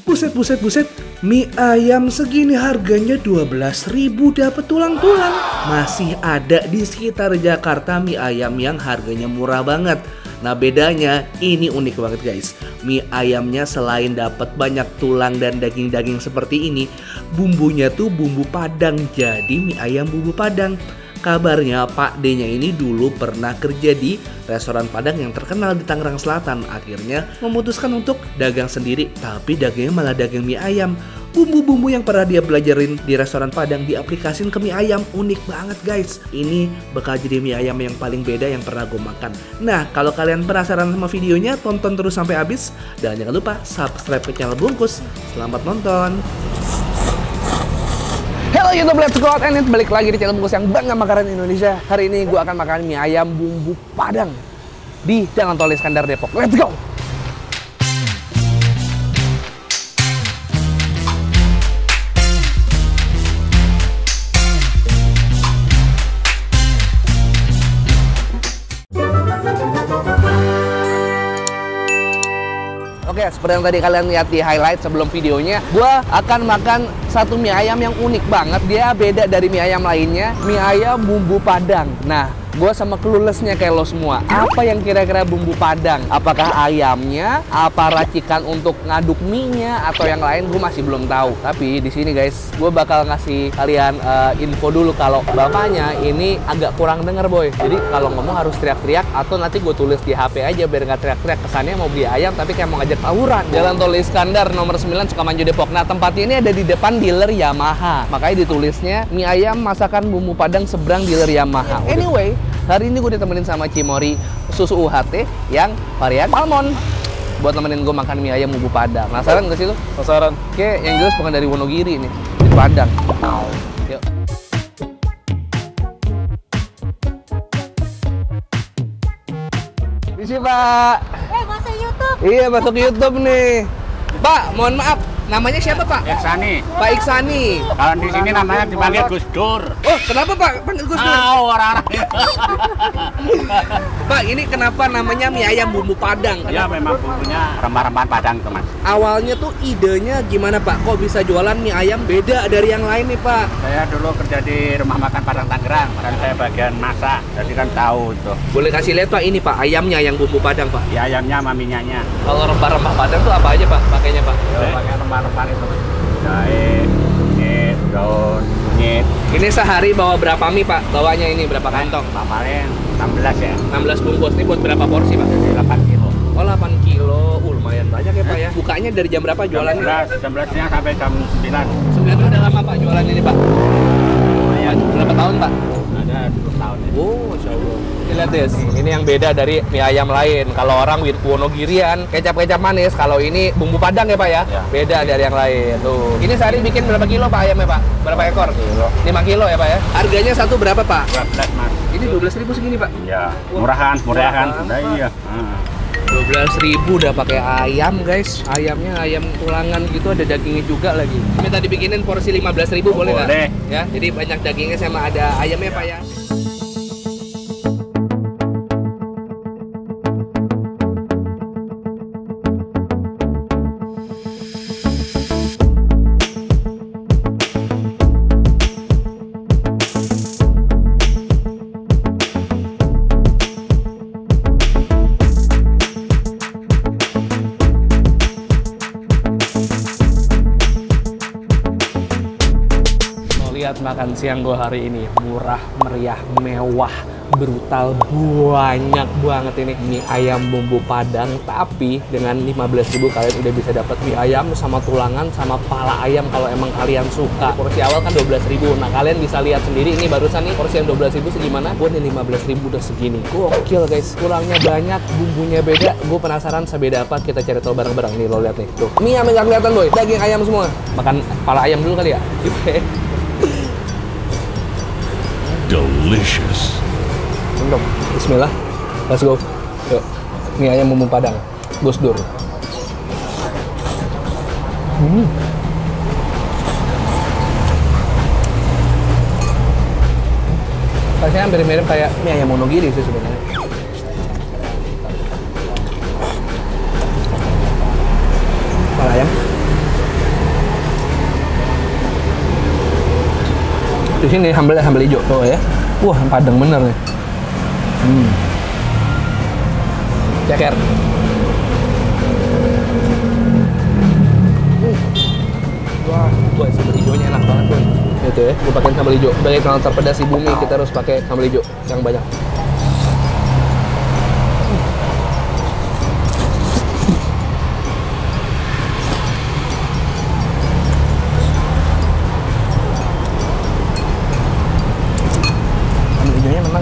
Buset, buset, buset. Mie ayam segini harganya 12.000 dapat tulang-tulang. Masih ada di sekitar Jakarta mie ayam yang harganya murah banget. Nah bedanya ini unik banget guys. Mie ayamnya selain dapat banyak tulang dan daging-daging seperti ini, bumbunya tuh bumbu Padang. Jadi mie ayam bumbu Padang. Kabarnya Pak D-nya ini dulu pernah kerja di restoran Padang yang terkenal di Tangerang Selatan. Akhirnya memutuskan untuk dagang sendiri, tapi dagangnya malah daging mie ayam. Bumbu-bumbu yang pernah dia belajarin di restoran Padang diaplikasin ke mie ayam. Unik banget guys. Ini bakal jadi mie ayam yang paling beda yang pernah gue makan. Nah kalau kalian penasaran sama videonya, tonton terus sampai habis. Dan jangan lupa subscribe ke channel Bungkus. Selamat nonton. Halo YouTube, let's go out and eat. Balik lagi di channel Bungkus yang bangga makanan Indonesia. Hari ini gue akan makan mie ayam bumbu Padang di Jalan Tol Iskandar Depok. Let's go! Oke, seperti yang tadi kalian lihat di highlight sebelum videonya, gue akan makan satu mie ayam yang unik banget. Dia beda dari mie ayam lainnya, mie ayam bumbu Padang. Nah, gue sama clueless-nya kayak lo semua. Apa yang kira-kira bumbu Padang? Apakah ayamnya? Apa racikan untuk ngaduk mie-nya? Atau yang lain? Gue masih belum tahu. Tapi di sini guys, gue bakal ngasih kalian info dulu kalau bapaknya ini agak kurang denger boy. Jadi kalau ngomong harus teriak-teriak atau nanti gue tulis di HP aja biar nggak teriak-teriak. Kesannya mau beli ayam tapi kayak mau ngajak tawuran. Jalan Tol Iskandar nomor 9 Sukamanju Depok. Nah tempatnya ini ada di depan dealer Yamaha. Makanya ditulisnya mie ayam masakan bumbu Padang seberang dealer Yamaha. Anyway, hari ini gue ditemenin sama Cimori susu UHT yang varian almond buat nemenin gue makan mie ayam bumbu Padang. Penasaran nggak sih lo? Penasaran. Oke, yang jelas bukan dari Wonogiri ini, di Padang. Yuk. Misi Pak. Masuk YouTube. Iya masuk YouTube nih. Pak, mohon maaf. Namanya siapa Pak? Iksani. Pak Iksani. Kalau di sini namanya dipanggil Gus Dur. Oh, kenapa Pak panggil Gus Dur? Orang-orang. Pak, ini kenapa namanya mie ayam bumbu Padang? Ya memang bumbunya rempah-rempah Padang tuh Mas. Awalnya tuh idenya gimana Pak? Kok bisa jualan mie ayam beda dari yang lain nih Pak? Saya dulu kerja di rumah makan Padang Tangerang dan saya bagian masak, jadi kan tahu tuh. Boleh kasih lihat Pak ini Pak, ayamnya yang bumbu Padang Pak. Ya ayamnya sama minyaknya. Kalau rempah-rempah Padang tuh apa aja Pak pakainya Pak? Pakai rempah-rempah itu Mas. Jahe, kunyit, daun, kunyit. Ini sehari bawa berapa mie Pak? Bawanya ini berapa kantong? Paling 16 ya. 16 bungkus. Ini buat berapa porsi Pak? 8 kilo. Oh 8 kilo, lumayan banyak ya Pak ya. Bukanya dari jam berapa jualannya? Jam 11-nya sampai jam 9. 9 itu udah lama Pak jualan ini Pak? Lumayan. Berapa tahun Pak? Ada 20 tahun ya. Oh, Masya Allah. Lihat guys, ini yang beda dari mie ayam lain. Kalau orang Wonogirian, kecap-kecap manis. Kalau ini bumbu Padang ya Pak ya? Ya. Beda dari yang lain. Tuh. Ini sehari bikin berapa kilo Pak ayamnya Pak? Berapa ekor? 5 kilo ya Pak ya? Harganya satu berapa Pak? 12 Mas. Ini 12.000 segini Pak? Iya, murahan. Nah, iya. 12.000 udah pakai ayam guys. Ayamnya ayam tulangan gitu, ada dagingnya juga lagi. Minta dibikinin porsi 15.000 boleh nggak? Boleh. Ya, jadi banyak dagingnya sama ada ayamnya Pak ya. Lihat makan siang gue hari ini murah, meriah, mewah, brutal, banyak banget ini mie ayam bumbu Padang. Tapi dengan 15.000 kalian udah bisa dapat mie ayam sama tulangan sama pala ayam kalau emang kalian suka. Porsi awal kan 12.000. Nah kalian bisa lihat sendiri ini barusan nih porsi yang 12.000 segimana. Gue nih 15.000 udah segini. Gokil guys, tulangnya banyak, bumbunya beda. Gue penasaran sebeda apa, kita cari tahu bareng-bareng nih. Lo lihat nih, tuh mie yang nggak kelihatan boy, daging ayam semua. Makan pala ayam dulu kali ya. Delicious. Mantap. Bismillah. Let's go. Yuk. Mie ayam bumbu Padang. Gus Dur. Rasanya hampir mirip kayak mie ayam Wonogiri sih sebenarnya. Pala ayam. Di sini sambal hijau tuh ya. Wah, padang bener nih. Ceker. Wah, boy, sambal hijaunya enak banget, boy. Itu ya, gue pakai sambal hijau. Sebagai makanan terpedas di bumi, kita harus pakai sambal hijau yang banyak.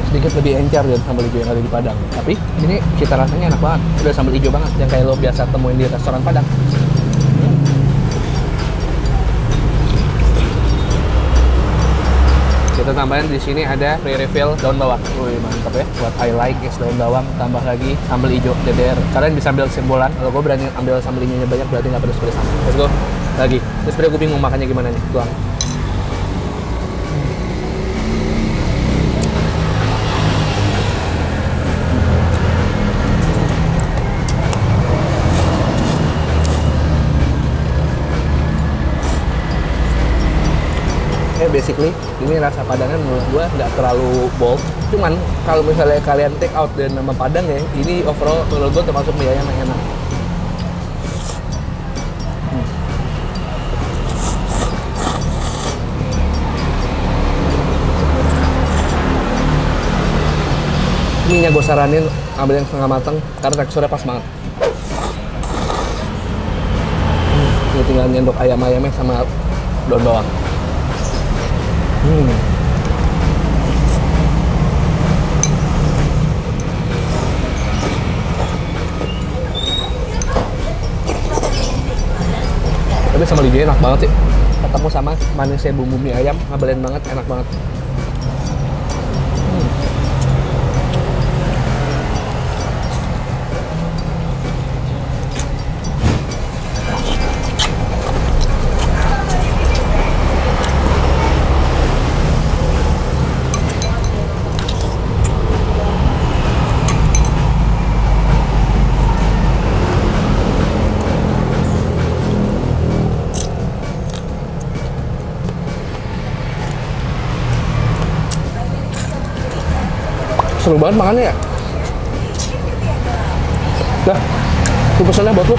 Sedikit lebih encer dari sambal hijau yang ada di Padang. Tapi ini cita rasanya enak banget. Udah sambal hijau banget yang kayak lo biasa temuin di restoran Padang. Kita tambahin di sini ada free refill daun bawang. Wih, mantap ya. Buat I like is daun bawang, tambah lagi sambal hijau DDR. Kalian bisa ambil simbolan. Kalau gue berani ambil sambal hijaunya banyak, berarti nggak pedes-pedes sama. Let's go. Lagi. Terus sebenernya gue bingung makannya gimana nih. Tuang. Basically, ini rasa Padangan menurut gua nggak terlalu bold. Cuman kalau misalnya kalian take out dan nama Padang ya, ini overall menurut gua termasuk mie ayam yang enak. Mie-nya gue saranin ambil yang setengah matang karena teksturnya pas banget. Ini tinggal nyendok ayam-ayamnya sama daun bawang. Tapi sambal hijaunya enak banget sih. Ketemu sama manisnya bumbu mie ayam, ngabelin banget, enak banget. Seru banget makannya ya. Dah, aku pesannya buat lu.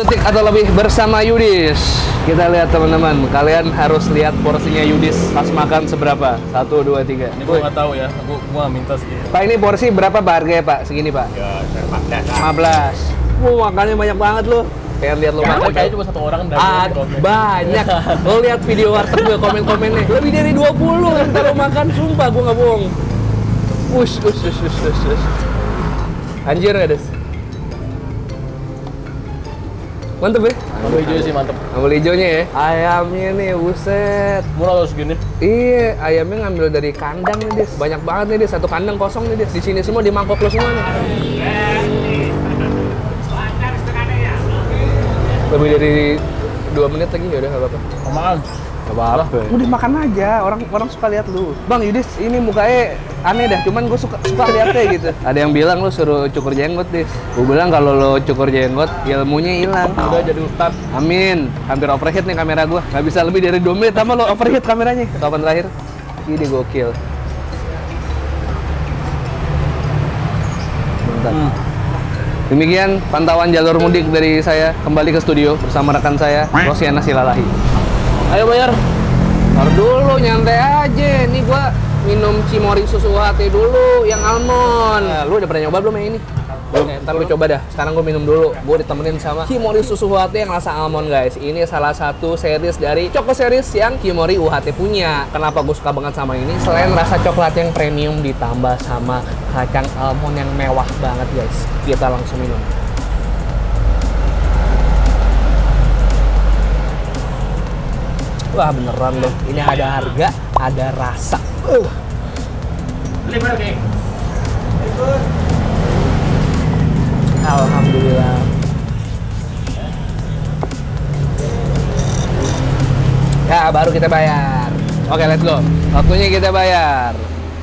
Detik atau lebih bersama Yudis. Kita lihat teman-teman, kalian harus lihat porsinya Yudis pas makan seberapa. 1, 2, 3. Ini gua nggak tahu ya, gua minta segini. Pak, ini porsi berapa Pak harganya Pak? Segini Pak? Ya, 15. 15. Makannya banyak banget loh. Pengen lihat lo makan Kayaknya cuma 1 orang banyak. Lo lihat video warteg gue komen-komennya. Lebih dari 20 yang kalau makan, sumpah gue nggak bohong. Ush. Anjir ya Des. Mantep ya? Sambal hijau sih mantep. Sambal hijaunya ya? Ayamnya nih, buset. Murah loh segini. Iya, ayamnya ngambil dari kandang nih Des. Banyak banget nih Des, 1 kandang kosong nih Des. Di sini semua di mangkok lo semua nih. Lebih dari 2 menit lagi, ya udah nggak apa-apa. Apaan? Gak apa-apa. Udah makan aja, orang suka lihat lu. Bang Yudis, ini mukanya aneh dah, cuman gue suka liatnya gitu. Ada yang bilang lu suruh cukur jenggot, Dis. Gue bilang kalau lo cukur jenggot, ilmunya hilang. Udah jadi ustad. Amin. Hampir overheat nih kamera gue. Gak bisa lebih dari 2 menit, sama lo overheat kameranya. Kapan terakhir? Ini gokil. Mantap. Demikian pantauan jalur mudik dari saya kembali ke studio bersama rekan saya, Rosiana Silalahi. Ayo bayar. Taruh dulu, nyantai aja. Nih gua minum Cimory susu UHT dulu yang almond. Nah, lu udah pernah nyoba belum yang ini? Belum. Ntar lu coba dah. Sekarang gua minum dulu. Gua ditemenin sama Cimory susu UHT yang rasa almond, guys. Ini salah satu series dari Choco series yang Cimory UHT punya. Kenapa gua suka banget sama ini? Selain rasa coklat yang premium ditambah sama kacang almond yang mewah banget, guys. Kita langsung minum. Wah, beneran loh. Ini ada harga, ada rasa. Alhamdulillah. Ya, baru kita bayar. Oke, let's go. Waktunya kita bayar.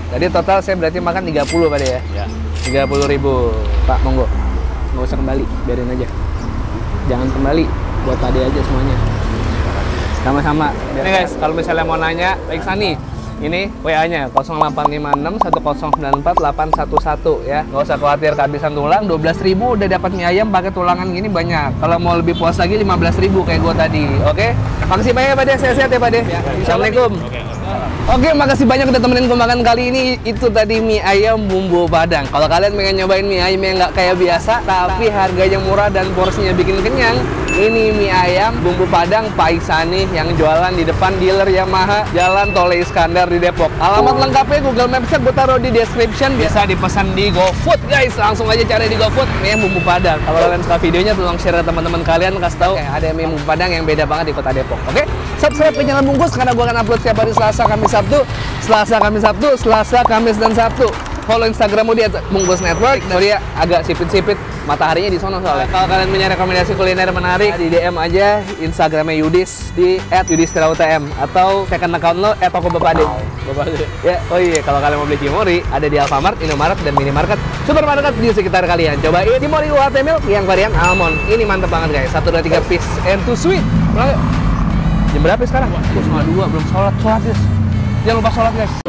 Jadi total saya berarti makan 30 Pak De ya? Ya. 30.000. Pak, monggo. Nggak usah kembali, biarin aja. Jangan kembali, buat Pak De aja semuanya. Sama-sama. Ini guys, kalau misalnya mau nanya, Baik Sani, ini WA-nya 08561094 811 ya. Nggak usah khawatir kehabisan tulang. 12.000 udah dapat mie ayam pakai tulangan gini banyak. Kalau mau lebih puas lagi 15.000 kayak gua tadi. Oke? Makasih banyak ya Pak De. Sehat-sehat ya Pak De. Assalamualaikum. Oke, makasih banyak udah temenin gue makan kali ini. Itu tadi mie ayam bumbu Padang. Kalau kalian pengen nyobain mie ayam yang nggak kayak biasa, tapi harganya murah dan porsinya bikin kenyang, ini mie ayam bumbu Padang Pak Ihsani yang jualan di depan dealer Yamaha Jalan Tole Iskandar di Depok. Alamat lengkapnya Google Maps-nya gue taruh di description. Bisa dipesan di GoFood guys. Langsung aja cari di GoFood mie ayam bumbu Padang. Kalau kalian suka videonya, tolong share ke teman-teman kalian. Kasih tahu ada mie bumbu Padang yang beda banget di kota Depok. Oke? Subscribe ke channel Bungkus karena gue akan upload setiap hari Selasa, Kamis, Sabtu, Selasa, Kamis, Sabtu, Selasa, Kamis, dan Sabtu. Follow Instagrammu di @bungkus network. Dia agak sipit-sipit, mataharinya di sono soalnya. Kalau kalian punya rekomendasi kuliner menarik, di DM aja Instagramnya Yudis di @yudistirahutm atau second account lo @toko Bapak De. Ya, oh iya, kalau kalian mau beli Cimori, ada di Alfamart, Indomaret, dan Minimarket, supermarket di sekitar kalian. Cobain Cimori UHT Milk yang varian almond. Ini mantep banget guys. 1, 2, 3 piece and too sweet. Jam berapa sekarang? Jam 2, belum sholat guys. Jangan lupa sholat guys.